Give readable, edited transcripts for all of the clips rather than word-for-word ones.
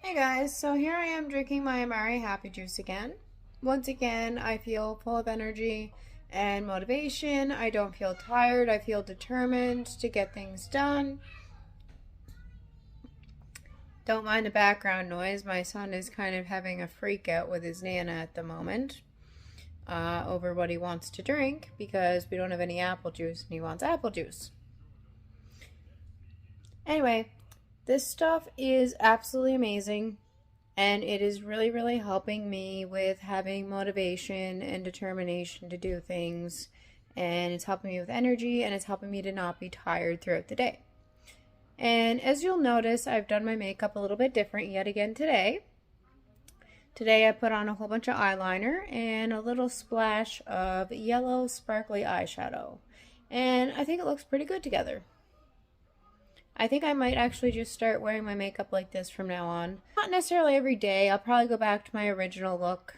Hey guys, so here I am drinking my Amare Happy Juice again. Once again, I feel full of energy and motivation. I don't feel tired. I feel determined to get things done. Don't mind the background noise. My son is kind of having a freak out with his Nana at the moment over what he wants to drink because we don't have any apple juice and he wants apple juice. Anyway, this stuff is absolutely amazing. And it is really, really helping me with having motivation and determination to do things. And it's helping me with energy and it's helping me to not be tired throughout the day. And as you'll notice, I've done my makeup a little bit different yet again today. Today I put on a whole bunch of eyeliner and a little splash of yellow sparkly eyeshadow. And I think it looks pretty good together. I think I might actually just start wearing my makeup like this from now on. Not necessarily every day. I'll probably go back to my original look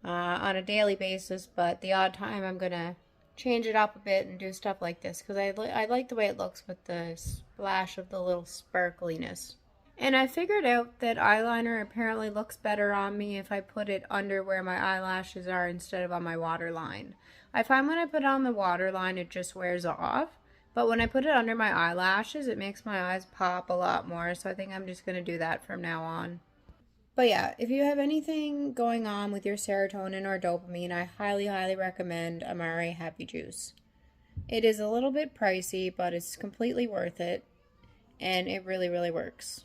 on a daily basis, but the odd time I'm going to change it up a bit and do stuff like this because I like the way it looks with the splash of the little sparkliness. And I figured out that eyeliner apparently looks better on me if I put it under where my eyelashes are instead of on my waterline. I find when I put it on the waterline it just wears off. But when I put it under my eyelashes, it makes my eyes pop a lot more. So I think I'm just going to do that from now on. But yeah, if you have anything going on with your serotonin or dopamine, I highly, highly recommend Amare Happy Juice. It is a little bit pricey, but it's completely worth it. And it really, really works.